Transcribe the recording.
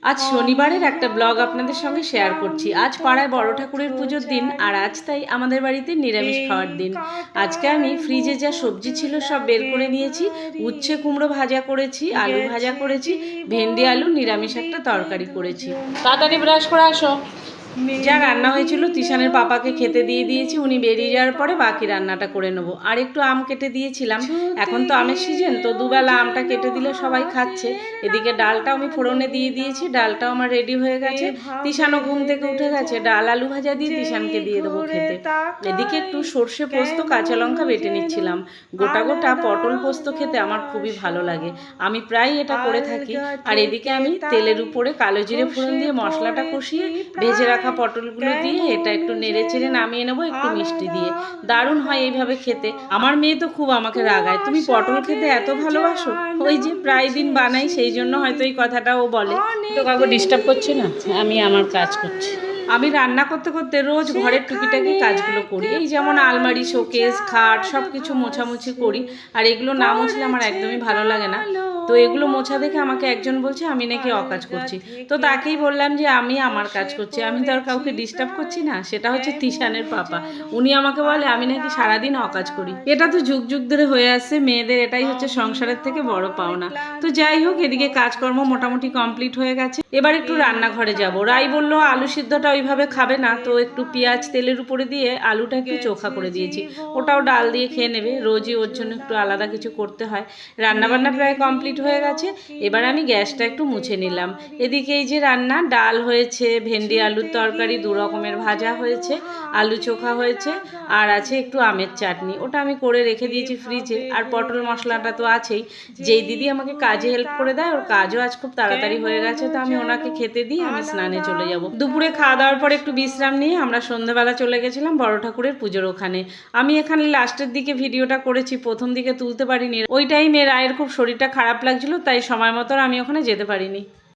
আজ শনিবারের একটা ব্লগ আপনাদের সঙ্গে শেয়ার করছি। আজ পাড়ায় বড় ঠাকুরের পুজোর দিন, আর আজ তাই আমাদের বাড়িতে নিরামিষ খাওয়ার দিন। আজকে আমি ফ্রিজে যা সবজি ছিল সব বের করে নিয়েছি। উচ্ছে কুমড়ো ভাজা করেছি, আলু ভাজা করেছি, ভেন্ডি আলু নিরামিষ একটা তরকারি করেছি। তাড়াতাড়ি ব্রাশ করে আসো। যা রান্না হয়েছিল তিশানের পাপাকে খেতে দিয়ে দিয়েছি, উনি বেরিয়ে যাওয়ার পরে বাকি রান্নাটা করে নেবো। আর একটু আম কেটে দিয়েছিলাম, এখন তো আমের সিজন, তো দুবেলা আমটা কেটে দিলে সবাই খাচ্ছে। এদিকে ডালটাও আমি ফোড়নে দিয়ে দিয়েছি, ডালটাও আমার রেডি হয়ে গেছে। তিশানও ঘুম থেকে উঠে গেছে, ডাল আলু ভাজা দিয়ে তিশানকে দিয়ে দেবো খেতে। এদিকে একটু সর্ষে পোস্ত কাঁচা লঙ্কা বেটে নিচ্ছিলাম। গোটা গোটা পটল পোস্ত খেতে আমার খুবই ভালো লাগে, আমি প্রায় এটা করে থাকি। আর এদিকে আমি তেলের উপরে কালো জিরে ফোড়ন দিয়ে মশলাটা কষিয়ে ভেজে রাখা পটলগুলো দিয়ে এটা একটু নেড়ে চেড়ে নামিয়ে নেবো একটু মিষ্টি দিয়ে। দারুণ হয় এইভাবে খেতে। আমার মেয়ে তো খুব আমাকে রাগায়, তুমি পটল খেতে এত ভালোবাসো। ওই যে প্রায় দিন বানাই, সেই জন্য হয়তো এই কথাটা ও বলে। তো কাউকে ডিস্টার্ব করছে না, আমি আমার কাজ করছি। আমি রান্না করতে করতে রোজ ঘরের টুকিটাকি কাজগুলো করি, এই যেমন আলমারি, শোকেস, খাট সব কিছু মোছামুছি করি। আর এগুলো না মুছলে আমার একদমই ভালো লাগে না। তো এগুলো মোছা দেখে আমাকে একজন বলছে আমি নাকি অকাজ করছি। তো তাকেই বললাম যে আমি আমার কাজ করছি, আমি তো আর কাউকে ডিস্টার্ব করছি না। সেটা হচ্ছে তিশানের পাপা, উনি আমাকে বলে আমি নাকি সারাদিন অকাজ করি। এটা তো যুগ যুগ ধরে হয়ে আসছে, মেয়েদের এটাই হচ্ছে সংসারের থেকে বড় পাওনা। তো যাই হোক, এদিকে কাজকর্ম মোটামুটি কমপ্লিট হয়ে গেছে। এবার একটু রান্নাঘরে যাব। রাই বলল আলু সিদ্ধটা ওইভাবে খাবে না, তো একটু পেঁয়াজ তেলের উপরে দিয়ে আলুটা একটু চোখা করে দিয়েছি, ওটাও ডাল দিয়ে খেয়ে নেবে। রোজই ওর জন্য একটু আলাদা কিছু করতে হয়। রান্নাবান্না প্রায় কমপ্লিট হয়ে গেছে, এবার আমি গ্যাসটা একটু মুছে নিলাম। এদিকে এই যে রান্না, ডাল হয়েছে, ভেন্ডি আলুর তরকারি, দু রকমের ভাজা হয়েছে, আলু চোখা হয়েছে, আর আছে একটু আমের চাটনি, ওটা আমি করে রেখে দিয়েছি ফ্রিজে। আর পটল মশলাটা তো আছেই। যেই দিদি আমাকে কাজে হেল্প করে দেয়, ওর কাজও আজ খুব তাড়াতাড়ি হয়ে গেছে, তো আমি ওনাকে খেতে দিই, আমি স্নানে চলে যাব। দুপুরে খাওয়া দাওয়ার পর একটু বিশ্রাম নিয়ে আমরা সন্ধ্যাবেলা চলে গেছিলাম বড় ঠাকুরের পুজোর ওখানে। আমি এখানে লাস্টের দিকে ভিডিওটা করেছি, প্রথম দিকে তুলতে পারিনি। ওই টাইমে রায়ের খুব শরীরটা খারাপ লাগছিল, তাই সময় মতো আমি ওখানে যেতে পারিনি।